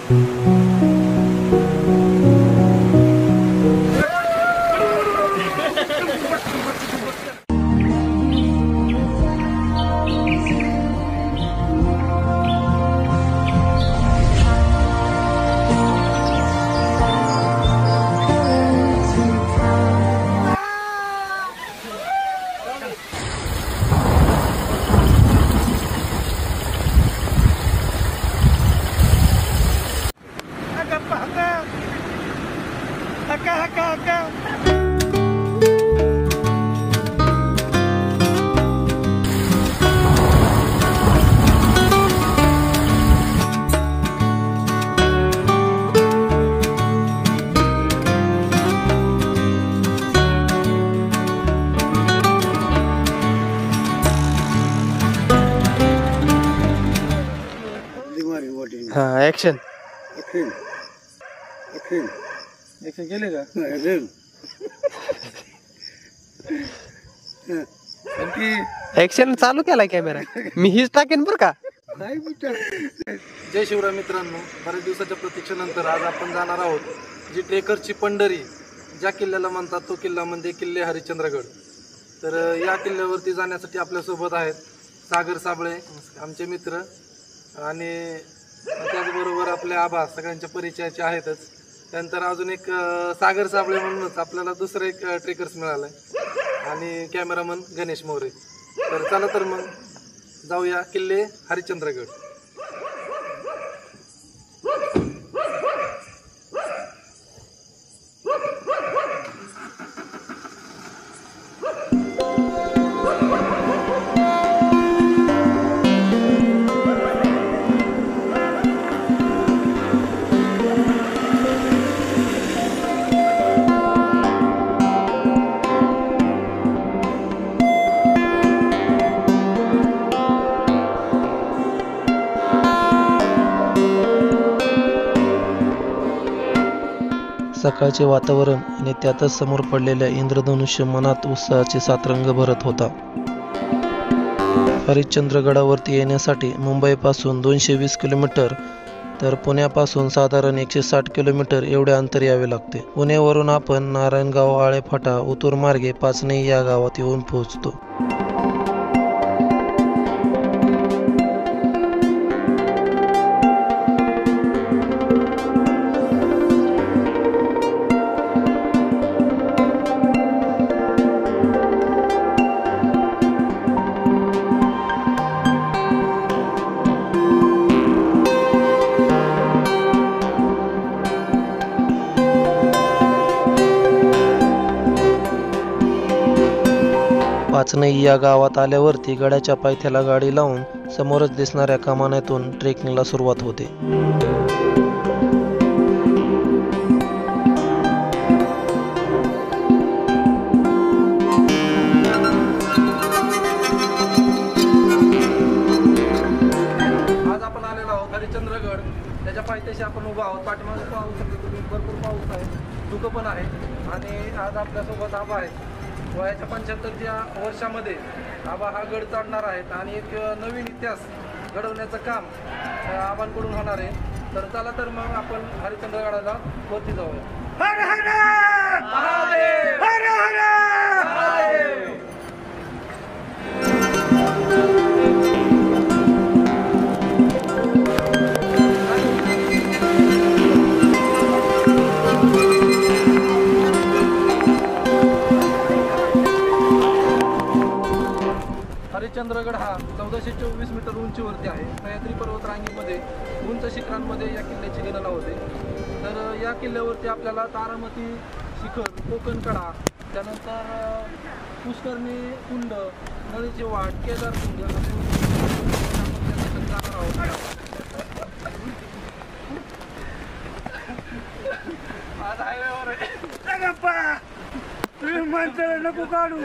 हाँ action action action action केले का एक्शन चालू केला कॅमेरा मी हीच टाकेन बर का। जय शिवराय मित्रांनो, बऱ्याच दिवसाच्या प्रतीक्षेनंतर आज आपण जाणार आहोत जी ट्रेकरची पंढरी ज्या किल्ल्याला म्हणतात तो किल्ला म्हणजे किल्ले हरिश्चंद्रगड। तर या किल्ल्यावरती जाण्यासाठी आपल्यासोबत आहेत सागर साबळे आमचे मित्र आणि त्याचबरोबर आपले आबा सगळ्यांच्या परिचयाचे आहेतच। त्यानंतर अजून एक सागर साबळे म्हणूनच आपल्याला दुसरं एक ट्रेकर्स मिळालं आणि कॅमेरामन गणेश मोरे। तर चला तर मग जाऊया किल्ले हरिश्चंद्रगड। सकाळचे वातावरण आणि त्यातच समोर पडलेल्या इंद्रधनुष्य मनात उत्साहाचे सातरंग भरत होता। हरिश्चंद्रगडावरती येण्यासाठी मुंबईपासून 220 किलोमीटर तर पुण्यापासून साधारण 160 किलोमीटर एवढे अंतर यावे लागते। पुण्यावरून आपण नारायणगाव, आळेफाटा, उतूर मार्गे पाचनई या गावात येऊन पोहोचतो। पाचनई या गावात आल्यावरती गडाच्या पायथ्याला गाडी लावून समोरच दिसणाऱ्या कमानीतून ट्रेकिंगला सुरुवात होते। आज आपण आलेलो आहोत हरिश्चंद्रगड, त्याच्या पायथ्याशी आपण उभा आहोत। पाठीमागे पाहू शकतो तुम्ही भरपूर पाऊस आहे, धुकं पण आहे आणि आज आपल्यासोबत आबा आहेत। वयाच्या 75च्या वर्षामध्ये आबा हा गड चढणार आहेत आणि एक नवीन इतिहास घडवण्याचं काम आबांकडून होणार आहे। तर चला तर मग आपण हरिश्चंद्रगडाला वरती जाऊया। हर हर महादेव, हर हर महादेव। हरिश्चंद्रगड हा 1424 मीटर उंचीवरती आहे। सह्याद्री पर्वतरांगेमध्ये उंच शिखरांमध्ये या किल्ल्याची गणना होते। तर या किल्ल्यावरती आपल्याला तारामती शिखर, कोकण कडा, त्यानंतर पुष्करणी कुंड, नळीची वाट, केदार कुंड जाणार आहोत। आज हायवेवर आहे, तुम्ही माणसाला नको काढू।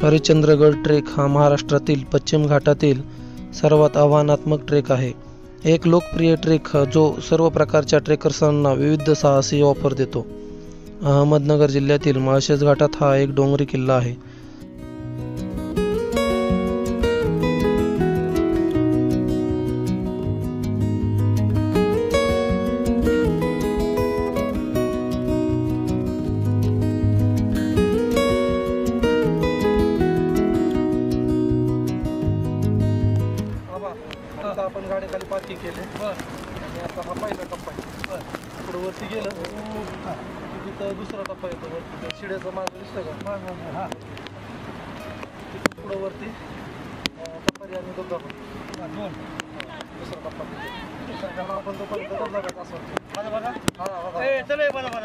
हरिश्चंद्रगड ट्रेक हा महाराष्ट्रातील पश्चिम घाटातील सर्वात आव्हानात्मक ट्रेक आहे. एक लोकप्रिय ट्रेक जो सर्व प्रकारच्या ट्रेकर्सांना विविध साहसी ऑफर देतो. अहमदनगर जिल्ह्यातील माळशेज घाटात हा एक डोंगरी किल्ला आहे. आता आपण गाडी खाली पार्किंग केले आणि आता हा पहिला टप्पा आहे. पुढे वरती गेलं तिथं दुसरा टप्पा येतो वरती त्या शिड्याचा मार्ग दिसतो का तिथून पुढं वरती टप्पारी आणि धबधबा दुसरा टप्पा तिथे आपण तोपर्यंत धबधब्यात असं बघा हा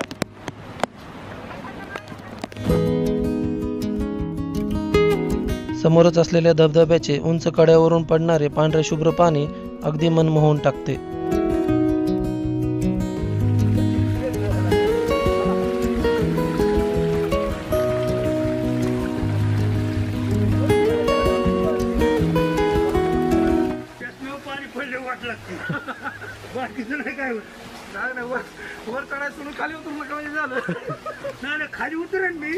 समोरच असलेल्या धबधब्याचे उंच कड्यावरून पडणारे पांढरे शुभ्र पाणी अगदी मन मोहून टाकते. वर चढायचं सोडून खाली उतरून कमी झालं. नाही खाली उतरेन मी,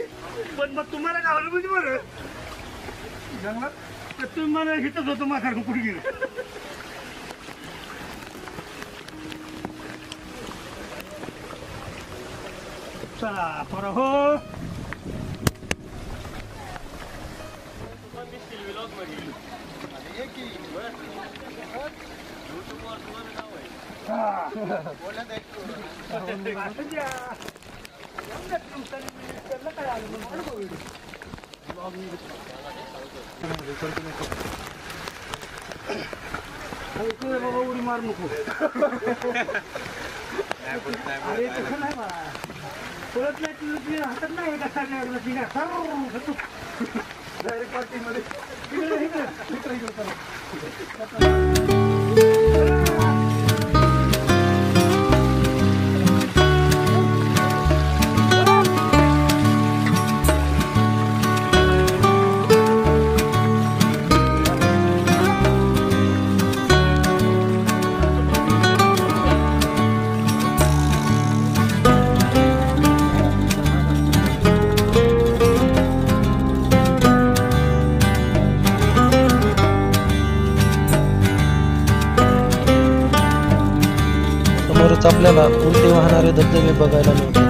पण मग तुम्हाला गावलं म्हणजे बरं जंगलात तुम्ही मला हिथंच होतो माझ्यासारखं कुठे गेलं. चला पर हो बाबा उडी मार नको. अरे तसं नाही मला परत नाही तुझी हातात नाही का डायरेक्ट पार्टीमध्ये समोरच आपल्याला उलटे वाहणारे धबधबे बघायला मिळतात.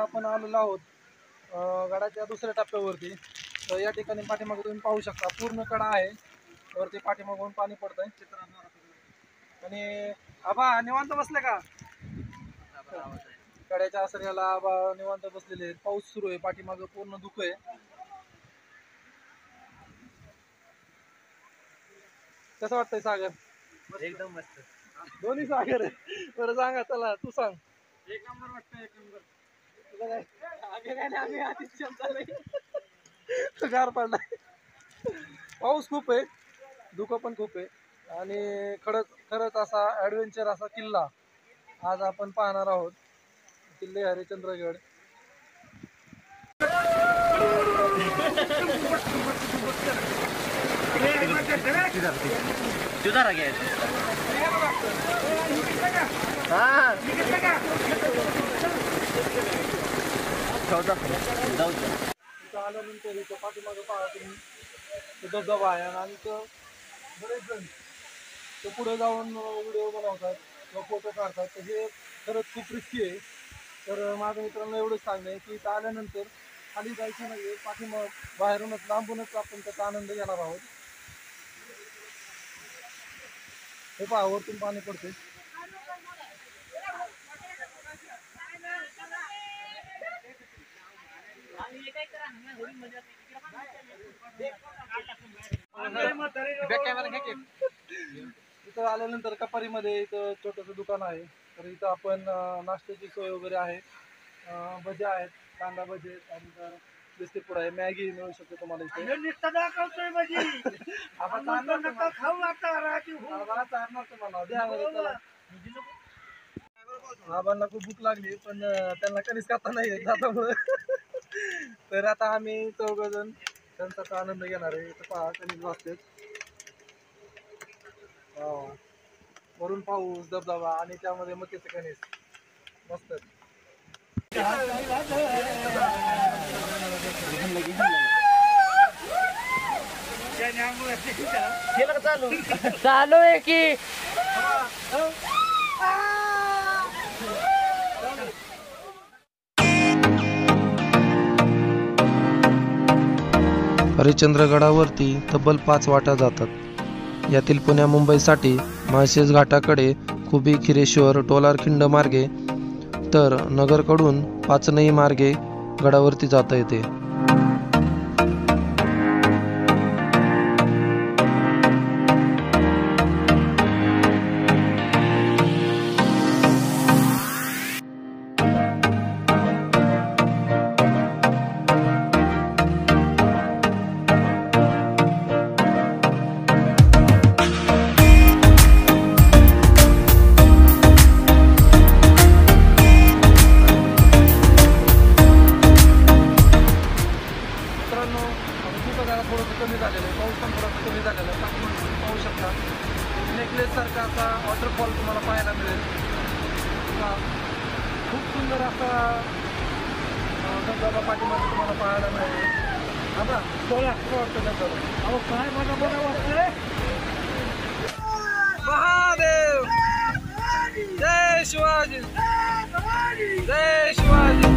आपण आलेलो आहोत गडाच्या दुसऱ्या टप्प्यावरती. तर या ठिकाणी पाठीमागे तुम्ही पाहू शकता पूर्ण कडा आहे. वरती पाठीमागून पाणी पडतंय आणि आबा निवांत बसले का कड्याच्या आसऱ्याला? आबा निवांत बसलेले आहेत. पाऊस सुरू आहे, पाठीमागं पूर्ण धुकं आहे. कसं वाटतंय सागर? एकदम मस्त. दोन्ही सागर आहे. बरं सांगा, चला तू सांग. एक नंबर वाटतं, एक नंबर. गार पडलाय, पाऊस खूप आहे, धुकं पण खूप आहे आणि खरंच असा ॲडव्हेंचर असा किल्ला आज आपण पाहणार आहोत. किल्ले हरिश्चंद्रगड. आल्यानंतर इथं पाठीमागं पहा तुम्ही धबधबा आहे आणि इथं बरेच जण ते पुढे जाऊन व्हिडिओ बनवतात किंवा फोटो काढतात, तर हे खरंच खूप रिस्की आहे. तर माझ्या मित्रांना एवढंच सांगणं आहे की इथं आल्यानंतर खाली जायचं नाही, पाठीमाग बाहेरूनच लांबूनच आपण त्याचा आनंद घेणार आहोत. हे पहा वरतून पाणी पडते. इथं आल्यानंतर कपारीमध्ये इथं छोटंसं दुकान आहे, तर इथं आपण नाश्त्याची सोय वगैरे आहे. भजे आहेत, कांदा भजे, त्यानंतर बिस्किट पुडा आहे, मॅगी मिळू शकते तुम्हाला इथे. आबांना खूप भूक लागली, पण त्यांना कधीच खाता नाही येत त्यामुळे तर आता आम्ही चौघजण त्यांचा आनंद घेणार आहे. इथं पहा कणीस भाजतात, वरून पाऊस, धबधबा आणि त्यामध्ये मक्याचे कणीस मस्त. चालू आहे की हरिश्चंद्रगडावरती तब्बल 5 वाटा जातात. यातील पुण्या मुंबईसाठी माळशेज घाटाकडे खुबी, खिरेश्वर, टोलारखिंड मार्गे तर नगरकडून पाचनई मार्गे गडावरती जाता येते. कमी झालेलं आहे, पाऊस पण थोडासा कमी झालेला आहे. पाठीमागे पाहू शकता नेकलेस सारखा असा वॉटरफॉल तुम्हाला पाहायला मिळेल. खूप सुंदर असा धबधबा पाठीमागे तुम्हाला पाहायला मिळेल. आता सोळा वाटतं धबधबा. अहो काय मला बरं वाटतंय. महादेव जय शिवाजी, जय शिवाजी.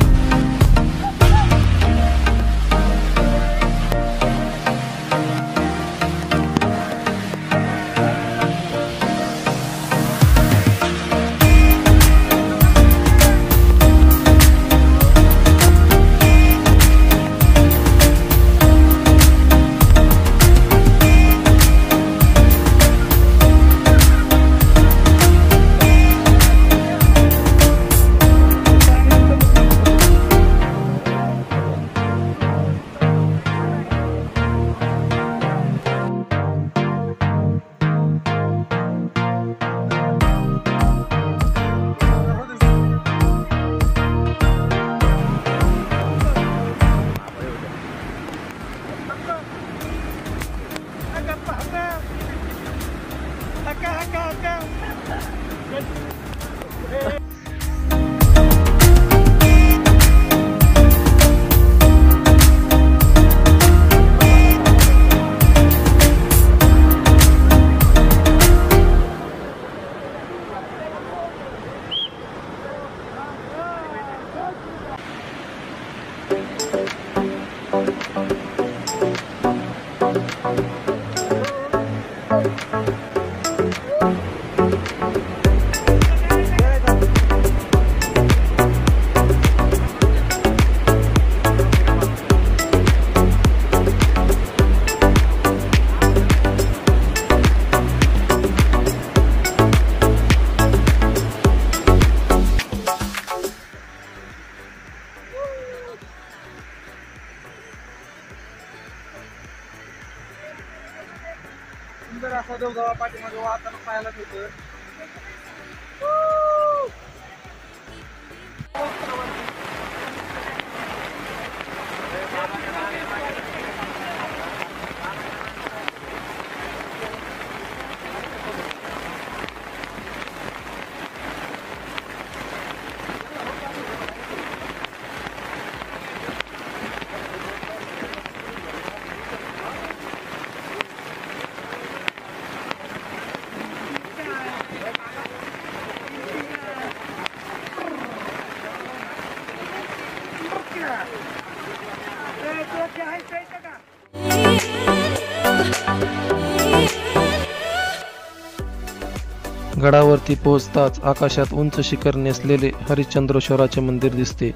सुंदर असा धबधबा पाठीमागे वाहताना पाहायला मिळतो. गडावरती पोहोचताच आकाशात उंच शिखर नेसलेले हरिश्चंद्रेश्वराचे मंदिर दिसते.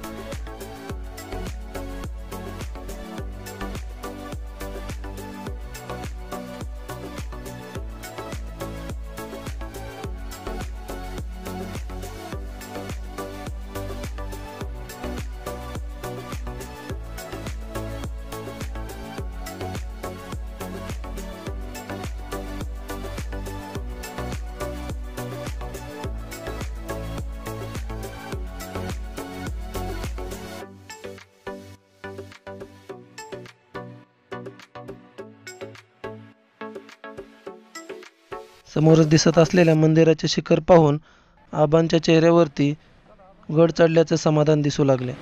समोरच दिसत असलेल्या मंदिराचे शिखर पाहून आबांच्या चेहऱ्यावरती गड चढल्याचे समाधान दिसू लागले.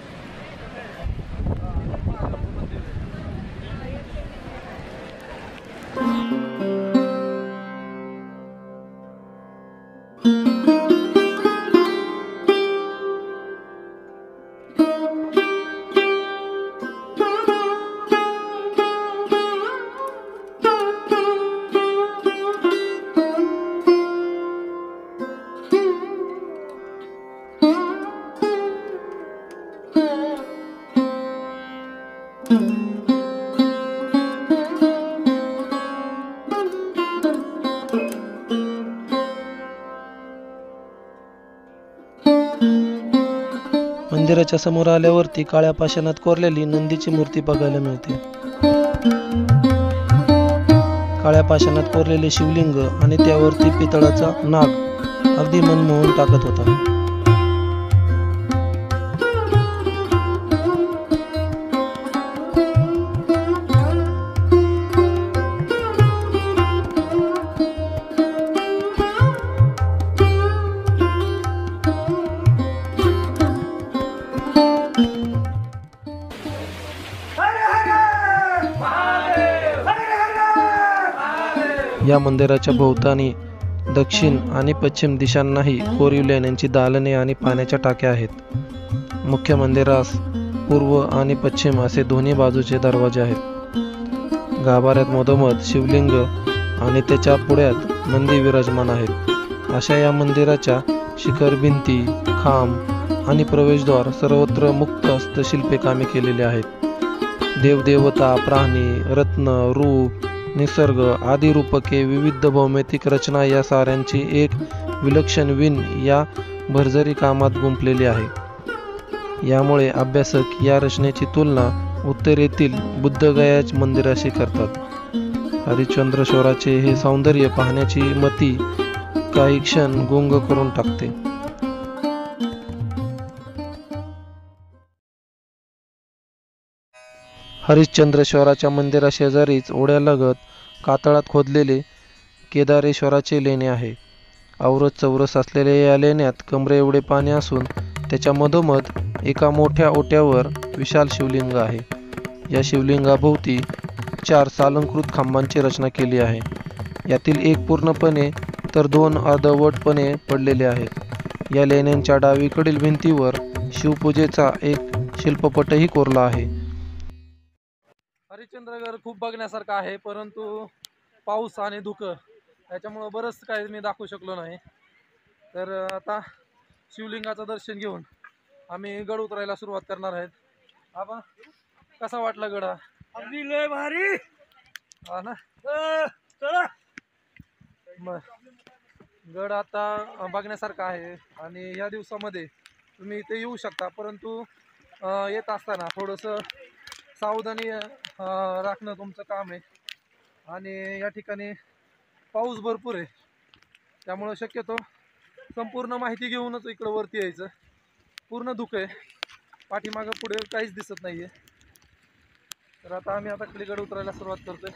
मंदिराच्या समोर आल्यावरती काळ्या पाषाणात कोरलेली नंदीची मूर्ती बघायला मिळते. काळ्या पाषाणात कोरलेले शिवलिंग आणि त्यावरती पितळाचा नाग अगदी मनमोहून टाकत होता. या मंदिराच्या भोवतानी दक्षिण आणि पश्चिम दिशांनाही कोरीव लेण्यांची दालने आणि पाण्याच्या टाक्या आहेत. मुख्य मंदिरास पूर्व आणि पश्चिम असे दोन्ही बाजूचे दरवाजे आहेत. गाभाऱ्यात मधोमध शिवलिंग आणि त्याच्या पुढ्यात नंदी विराजमान आहेत. अशा या मंदिराच्या शिखर भिंती, खांब आणि प्रवेशद्वार सर्वत्र मुक्त हस्तशिल्पे कामे केलेली आहेत. देवदेवता, प्राणी, रत्न, रूप, निसर्ग आदी रूपके, विविध भौमितिक रचना या साऱ्यांची एक विलक्षण विण या भरजरी कामात गुंफलेली आहे. यामुळे अभ्यासक या रचनेची तुलना उत्तरेतील बुद्धगया मंदिराशी करतात. हरिश्चंद्रेश्वराचे हे सौंदर्य पाहण्याची मती काही क्षण गुंग करून टाकते. हरिश्चंद्रेश्वराच्या मंदिराशेजारीच ओढ्यालगत कातळात खोदलेले केदारेश्वराचे लेणे आहे. औरच चौरस असलेल्या या लेण्यात कमरे एवढे पाणी असून त्याच्या मधोमध एका मोठ्या ओट्यावर विशाल शिवलिंग आहे. या शिवलिंगाभोवती 4 सालंकृत खांबांची रचना केली आहे. यातील एक पूर्णपणे तर 2 अर्धवटपणे पडलेले आहेत. या लेण्यांच्या डावीकडील भिंतीवर शिवपूजेचा एक शिल्पपटही कोरला आहे. हरिश्चंद्रगड खूप बघण्यासारखं आहे, परंतु पाऊस आणि धुकं याच्यामुळं बरंच काही मी दाखवू शकलो नाही. तर आता शिवलिंगाचं दर्शन घेऊन आम्ही गड उतरायला सुरुवात करणार आहेत. आबा, कसा वाटला गड? अगदी लय भारी. हा ना. चला मग गड आता बघण्यासारखा आहे आणि या दिवसामध्ये तुम्ही इथे येऊ शकता, परंतु येत असताना थोडंसं सावधानी राखणं तुमचं काम आहे. आणि या ठिकाणी पाऊस भरपूर आहे, त्यामुळं शक्यतो संपूर्ण माहिती घेऊनच इकडं वरती यायचं. पूर्ण धुकं आहे, पाठीमागं पुढे काहीच दिसत नाही आहे. तर आता आम्ही खाली गड उतरायला सुरुवात करतोय.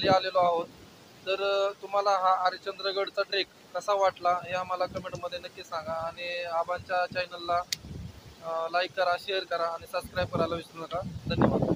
खाली आलेलो आहोत. तर तुम्हाला हा हरिश्चंद्रगडचा ट्रेक कसा वाटला हे आम्हाला कमेंटमध्ये नक्की सांगा आणि आबांच्या चॅनलला लाईक करा, शेअर करा आणि सबस्क्राईब करायला विसरू नका. धन्यवाद.